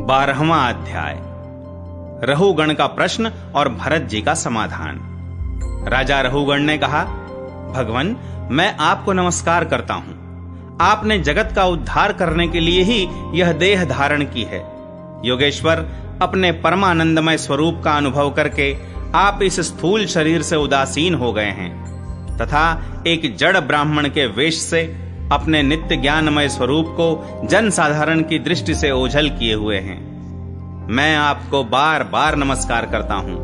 12वां अध्याय। रहुगण का प्रश्न और भरत जी का समाधान। राजा रहुगण ने कहा, भगवन, मैं आपको नमस्कार करता हूं। आपने जगत का उद्धार करने के लिए ही यह देह धारण की है। योगेश्वर, अपने परमानंदमय स्वरूप का अनुभव करके आप इस स्थूल शरीर से उदासीन हो गए हैं तथा एक जड़ ब्राह्मण के वेश से अपने नित्य ज्ञानमय स्वरूप को जन साधारण की दृष्टि से ओझल किए हुए हैं। मैं आपको बार बार नमस्कार करता हूं।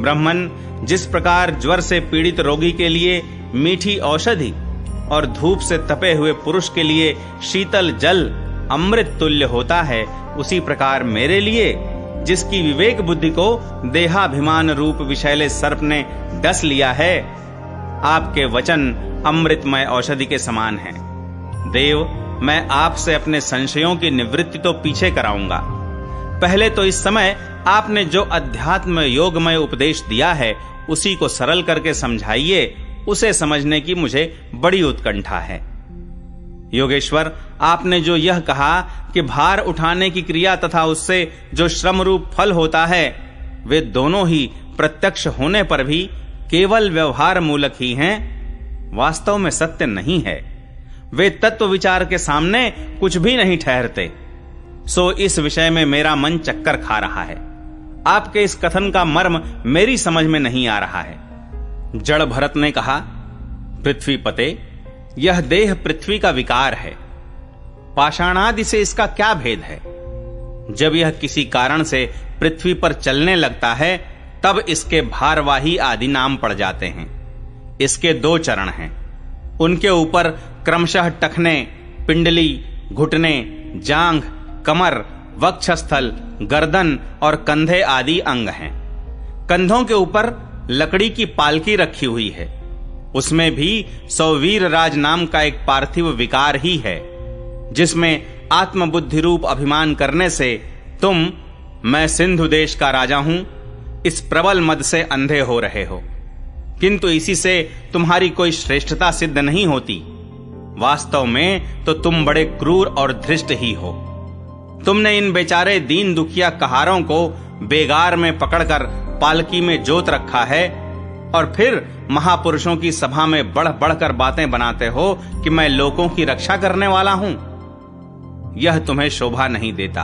ब्राह्मण, जिस प्रकार ज्वर से पीड़ित रोगी के लिए मीठी औषधि और धूप से तपे हुए पुरुष के लिए शीतल जल अमृत तुल्य होता है, उसी प्रकार मेरे लिए, जिसकी विवेक बुद्धि को देहाभिमान रूप विषैले सर्प ने डस लिया है, आपके वचन अमृतमय औषधि के समान हैं। देव, मैं आपसे अपने संशयों की निवृत्ति तो पीछे कराऊंगा। पहले तो इस समय आपने जो अध्यात्म योगमय उपदेश दिया है, उसी को सरल करके समझाइए। उसे समझने की मुझे बड़ी उत्कंठा है। योगेश्वर, आपने जो यह कहा कि भार उठाने की क्रिया तथा उससे जो श्रम रूप फल होता है, वे दोनों ही प्रत्यक्ष होने पर भी केवल व्यवहार मूलक ही हैं, वास्तव में सत्य नहीं है। वे तत्व विचार के सामने कुछ भी नहीं ठहरते। सो इस विषय में मेरा मन चक्कर खा रहा है। आपके इस कथन का मर्म मेरी समझ में नहीं आ रहा है। जड़ भरत ने कहा, पृथ्वीपते, यह देह पृथ्वी का विकार है। पाषाणादि से इसका क्या भेद है? जब यह किसी कारण से पृथ्वी पर चलने लगता है, तब इसके भारवाही आदि नाम पड़ जाते हैं। इसके दो चरण हैं। उनके ऊपर क्रमशः टखने, पिंडली, घुटने, जांघ, कमर, वक्षस्थल, गर्दन और कंधे आदि अंग हैं। कंधों के ऊपर लकड़ी की पालकी रखी हुई है। उसमें भी सौवीर राज नाम का एक पार्थिव विकार ही है, जिसमें आत्मबुद्धि रूप अभिमान करने से तुम, मैं सिंधु देश का राजा हूं, इस प्रबल मद से अंधे हो रहे हो। किंतु इसी से तुम्हारी कोई श्रेष्ठता सिद्ध नहीं होती। वास्तव में तो तुम बड़े क्रूर और धृष्ट ही हो। तुमने इन बेचारे दीन दुखिया कहारों को बेगार में पकड़कर पालकी में जोत रखा है और फिर महापुरुषों की सभा में बढ़ बढ़कर बातें बनाते हो कि मैं लोगों की रक्षा करने वाला हूं। यह तुम्हें शोभा नहीं देता।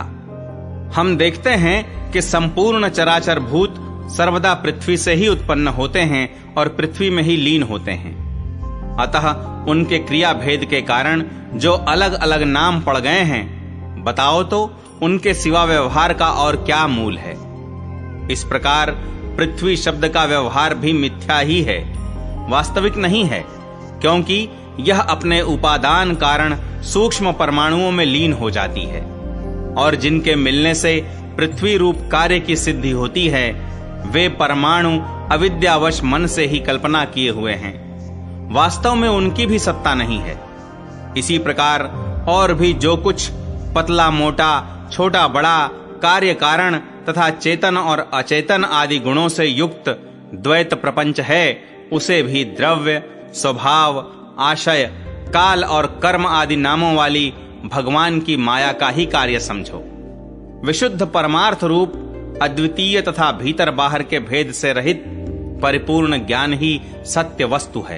हम देखते हैं कि संपूर्ण चराचर भूत सर्वदा पृथ्वी से ही उत्पन्न होते हैं और पृथ्वी में ही लीन होते हैं। अतः उनके क्रिया भेद के कारण जो अलग अलग नाम पड़ गए हैं, बताओ तो उनके सिवा व्यवहार का और क्या मूल है? इस प्रकार पृथ्वी शब्द का व्यवहार भी मिथ्या ही है, वास्तविक नहीं है, क्योंकि यह अपने उपादान कारण सूक्ष्म परमाणुओं में लीन हो जाती है और जिनके मिलने से पृथ्वी रूप कार्य की सिद्धि होती है, वे परमाणु अविद्यावश मन से ही कल्पना किए हुए हैं। वास्तव में उनकी भी सत्ता नहीं है। इसी प्रकार और भी जो कुछ पतला मोटा, छोटा बड़ा, कार्य कारण तथा चेतन और अचेतन आदि गुणों से युक्त द्वैत प्रपंच है, उसे भी द्रव्य, स्वभाव, आशय, काल और कर्म आदि नामों वाली भगवान की माया का ही कार्य समझो। विशुद्ध परमार्थ रूप अद्वितीय तथा भीतर बाहर के भेद से रहित परिपूर्ण ज्ञान ही सत्य वस्तु है।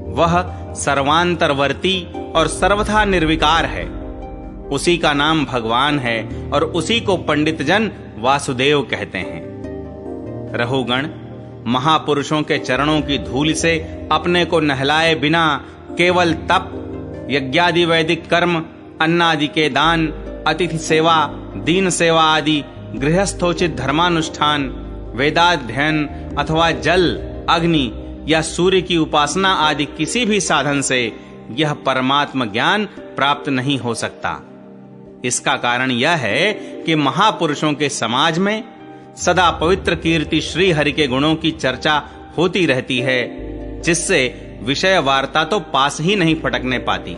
वह सर्वांतरवर्ती और सर्वथा निर्विकार है। उसी का नाम भगवान है और उसी को पंडित जन वासुदेव कहते हैं। रहुगण, महापुरुषों के चरणों की धूल से अपने को नहलाए बिना केवल तप, यज्ञादि वैदिक कर्म, अन्नादि के दान, अतिथि सेवा, दीन सेवा आदि गृहस्थोचित धर्मानुष्ठान, वेदाध्ययन अथवा जल, अग्नि या सूर्य की उपासना आदि किसी भी साधन से यह परमात्म ज्ञान प्राप्त नहीं हो सकता। इसका कारण यह है कि महापुरुषों के समाज में सदा पवित्र कीर्ति श्री हरि के गुणों की चर्चा होती रहती है, जिससे विषय वार्ता तो पास ही नहीं फटकने पाती।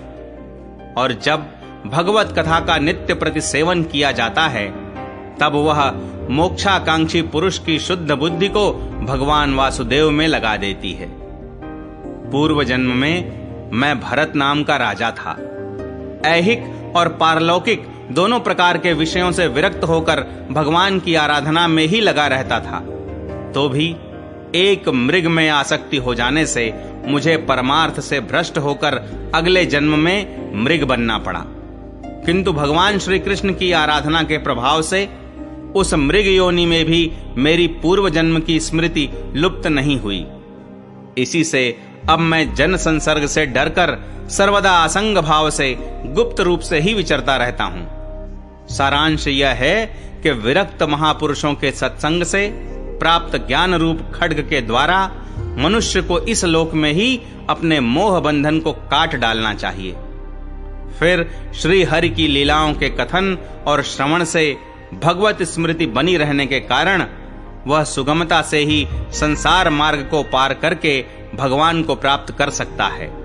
और जब भगवत कथा का नित्य प्रति सेवन किया जाता है, तब वह मोक्षाकांक्षी पुरुष की शुद्ध बुद्धि को भगवान वासुदेव में लगा देती है। पूर्व जन्म में मैं भरत नाम का राजा था। ऐहिक और पारलौकिक दोनों प्रकार के विषयों से विरक्त होकर भगवान की आराधना में ही लगा रहता था, तो भी एक मृग में आसक्ति हो जाने से मुझे परमार्थ से भ्रष्ट होकर अगले जन्म में मृग बनना पड़ा। किंतु भगवान श्री कृष्ण की आराधना के प्रभाव से उस मृग योनि में भी मेरी पूर्व जन्म की स्मृति लुप्त नहीं हुई। इसी से अब मैं जन संसर्ग से डरकर सर्वदा असंग भाव से गुप्त रूप से ही विचरता रहता हूं। सारांश यह है कि विरक्त महापुरुषों के सत्संग से प्राप्त ज्ञान रूप खड्ग के द्वारा मनुष्य को इस लोक में ही अपने मोह बंधन को काट डालना चाहिए। फिर श्री हरि की लीलाओं के कथन और श्रवण से भगवत स्मृति बनी रहने के कारण वह सुगमता से ही संसार मार्ग को पार करके भगवान को प्राप्त कर सकता है।